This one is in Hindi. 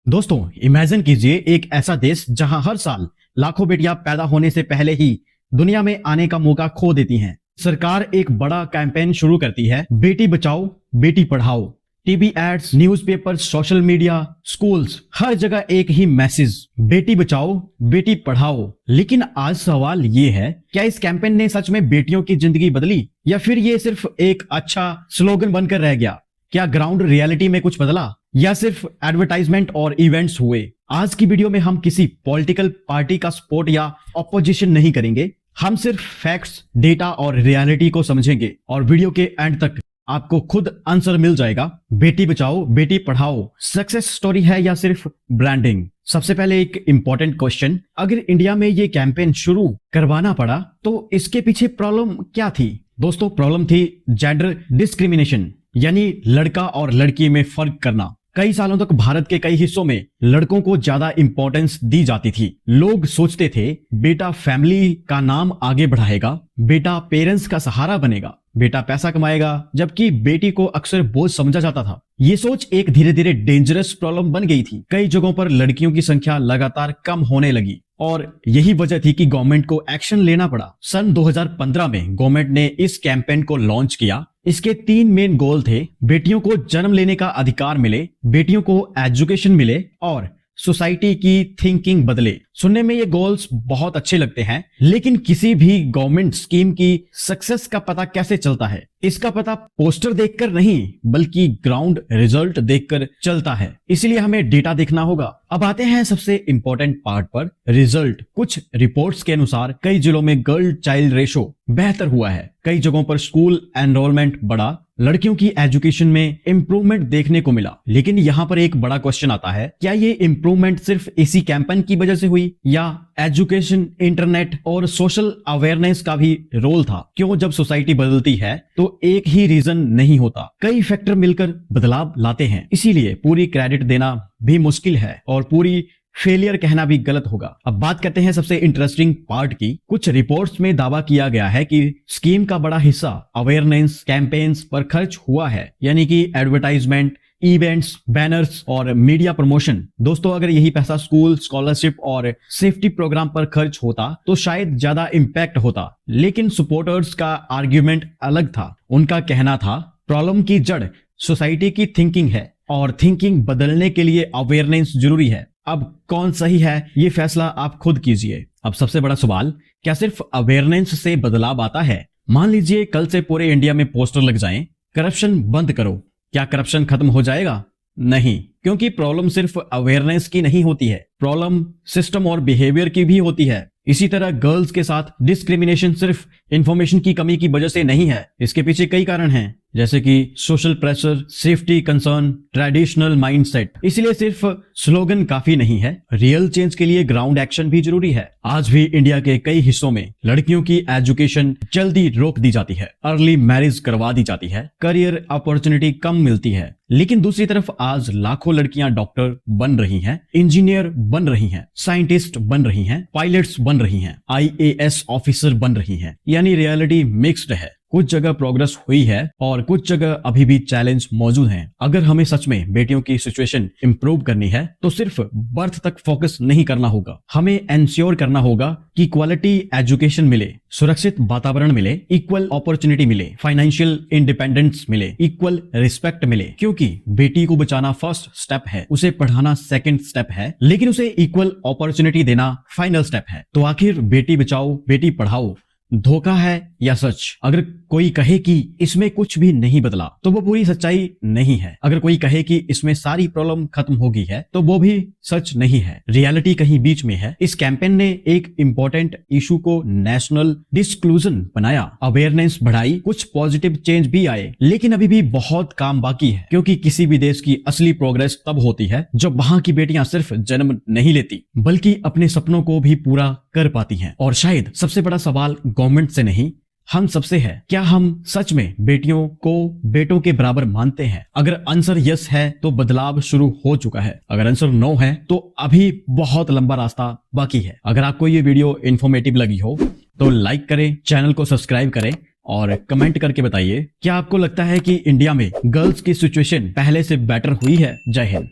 दोस्तों, इमेजिन कीजिए एक ऐसा देश जहां हर साल लाखों बेटियां पैदा होने से पहले ही दुनिया में आने का मौका खो देती हैं। सरकार एक बड़ा कैंपेन शुरू करती है, बेटी बचाओ बेटी पढ़ाओ। TV ads, newspaper, social media, schools, हर जगह एक ही मैसेज, बेटी बचाओ बेटी पढ़ाओ। लेकिन आज सवाल ये है, क्या इस कैंपेन ने सच में बेटियों की जिंदगी बदली या फिर ये सिर्फ एक अच्छा स्लोगन बनकर रह गया? क्या ग्राउंड रियलिटी में कुछ बदला या सिर्फ एडवर्टाइजमेंट और इवेंट्स हुए? आज की वीडियो में हम किसी पॉलिटिकल पार्टी का सपोर्ट या ऑपोजिशन नहीं करेंगे। हम सिर्फ फैक्ट्स, डेटा और रियलिटी को समझेंगे और वीडियो के एंड तक आपको खुद आंसर मिल जाएगा। बेटी बचाओ बेटी पढ़ाओ सक्सेस स्टोरी है या सिर्फ ब्रांडिंग? सबसे पहले एक इंपॉर्टेंट क्वेश्चन, अगर इंडिया में ये कैंपेन शुरू करवाना पड़ा तो इसके पीछे प्रॉब्लम क्या थी? दोस्तों, प्रॉब्लम थी जेंडर डिस्क्रिमिनेशन, यानी लड़का और लड़की में फर्क करना। कई सालों तक भारत के कई हिस्सों में लड़कों को ज्यादा इंपॉर्टेंस दी जाती थी। लोग सोचते थे बेटा फैमिली का नाम आगे बढ़ाएगा, बेटा पेरेंट्स का सहारा बनेगा, बेटा पैसा कमाएगा, जबकि बेटी को अक्सर बोझ समझा जाता था। ये सोच एक धीरे धीरे डेंजरस प्रॉब्लम बन गई थी। कई जगहों पर लड़कियों की संख्या लगातार कम होने लगी और यही वजह थी कि गवर्नमेंट को एक्शन लेना पड़ा। सन 2015 में गवर्नमेंट ने इस कैंपेन को लॉन्च किया। इसके 3 मेन गोल थे: बेटियों को जन्म लेने का अधिकार मिले, बेटियों को एजुकेशन मिले और सोसाइटी की थिंकिंग बदले। सुनने में ये गोल्स बहुत अच्छे लगते हैं, लेकिन किसी भी गवर्नमेंट स्कीम की सक्सेस का पता कैसे चलता है? इसका पता पोस्टर देखकर नहीं, बल्कि ग्राउंड रिजल्ट देखकर चलता है। इसलिए हमें डेटा देखना होगा। अब आते हैं सबसे इंपॉर्टेंट पार्ट पर, रिजल्ट। कुछ रिपोर्ट्स के अनुसार कई जिलों में गर्ल चाइल्ड रेशो बेहतर हुआ है, कई जगहों पर स्कूल एनरोलमेंट बढ़ा, लड़कियों की एजुकेशन में इंप्रूवमेंट देखने को मिला। लेकिन यहाँ पर एक बड़ा क्वेश्चन आता है, क्या ये इंप्रूवमेंट सिर्फ इसी कैंपेन की वजह से हुई या एजुकेशन, इंटरनेट और सोशल अवेयरनेस का भी रोल था? क्यों जब सोसाइटी बदलती है तो एक ही रीजन नहीं होता, कई फैक्टर मिलकर बदलाव लाते हैं। इसीलिए पूरी क्रेडिट देना भी मुश्किल है और पूरी फेलियर कहना भी गलत होगा। अब बात करते हैं सबसे इंटरेस्टिंग पार्ट की। कुछ रिपोर्ट्स में दावा किया गया है कि स्कीम का बड़ा हिस्सा अवेयरनेस कैंपेन्स पर खर्च हुआ है, यानी कि एडवर्टाइजमेंट, इवेंट्स, बैनर्स और मीडिया प्रमोशन। दोस्तों, अगर यही पैसा स्कूल, स्कॉलरशिप और सेफ्टी प्रोग्राम पर खर्च होता तो शायद ज्यादा इंपैक्ट होता। लेकिन सपोर्टर्स का आर्ग्यूमेंट अलग था। उनका कहना था प्रॉब्लम की जड़ सोसाइटी की थिंकिंग है और थिंकिंग बदलने के लिए अवेयरनेस जरूरी है। अब कौन सही है ये फैसला आप खुद कीजिए। अब सबसे बड़ा सवाल, क्या सिर्फ अवेयरनेस से बदलाव आता है? मान लीजिए कल से पूरे इंडिया में पोस्टर लग जाएं, करप्शन बंद करो। क्या करप्शन खत्म हो जाएगा? नहीं, क्योंकि प्रॉब्लम सिर्फ अवेयरनेस की नहीं होती है, प्रॉब्लम सिस्टम और बिहेवियर की भी होती है। इसी तरह गर्ल्स के साथ डिस्क्रिमिनेशन सिर्फ इंफॉर्मेशन की कमी की वजह से नहीं है, इसके पीछे कई कारण हैं, जैसे कि social pressure, safety concern, traditional mindset. इसलिए सिर्फ स्लोगन काफी नहीं है, रियल चेंज के लिए ग्राउंड एक्शन भी जरूरी है। आज भी इंडिया के कई हिस्सों में लड़कियों की एजुकेशन जल्दी रोक दी जाती है, अर्ली मैरिज करवा दी जाती है, करियर अपॉर्चुनिटी कम मिलती है। लेकिन दूसरी तरफ आज लाखों लड़कियां डॉक्टर बन रही हैं, इंजीनियर बन रही हैं, साइंटिस्ट बन रही हैं, पायलट्स बन रही हैं, IAS ऑफिसर बन रही हैं। यानी रियलिटी मिक्स्ड है। कुछ जगह प्रोग्रेस हुई है और कुछ जगह अभी भी चैलेंज मौजूद हैं। अगर हमें सच में बेटियों की सिचुएशन इंप्रूव करनी है तो सिर्फ बर्थ तक फोकस नहीं करना होगा। हमें एंश्योर करना होगा कि क्वालिटी एजुकेशन मिले, सुरक्षित वातावरण मिले, इक्वल अपॉर्चुनिटी मिले, फाइनेंशियल इंडिपेंडेंस मिले, इक्वल रिस्पेक्ट मिले। क्योंकि बेटी को बचाना फर्स्ट स्टेप है, उसे पढ़ाना सेकंड स्टेप है, लेकिन उसे इक्वल अपॉर्चुनिटी देना फाइनल स्टेप है। तो आखिर बेटी बचाओ बेटी पढ़ाओ धोखा है या सच? अगर कोई कहे कि इसमें कुछ भी नहीं बदला तो वो पूरी सच्चाई नहीं है। अगर कोई कहे कि इसमें सारी प्रॉब्लम खत्म हो गई है तो वो भी सच नहीं है। रियलिटी कहीं बीच में है। इस कैंपेन ने एक इंपॉर्टेंट इशू को नेशनल डिस्क्लूजन बनाया, अवेयरनेस बढ़ाई, कुछ पॉजिटिव चेंज भी आए, लेकिन अभी भी बहुत काम बाकी है। क्योंकि किसी भी देश की असली प्रोग्रेस तब होती है जब वहां की बेटियां सिर्फ जन्म नहीं लेती बल्कि अपने सपनों को भी पूरा कर पाती हैं। और शायद सबसे बड़ा सवाल गवर्नमेंट से नहीं, हम सबसे है। क्या हम सच में बेटियों को बेटों के बराबर मानते हैं? अगर आंसर यस है तो बदलाव शुरू हो चुका है, अगर आंसर नो है तो अभी बहुत लंबा रास्ता बाकी है। अगर आपको ये वीडियो इंफॉर्मेटिव लगी हो तो लाइक करें, चैनल को सब्सक्राइब करें और कमेंट करके बताइए क्या आपको लगता है कि इंडिया में गर्ल्स की सिचुएशन पहले से बेटर हुई है। जय हिंद।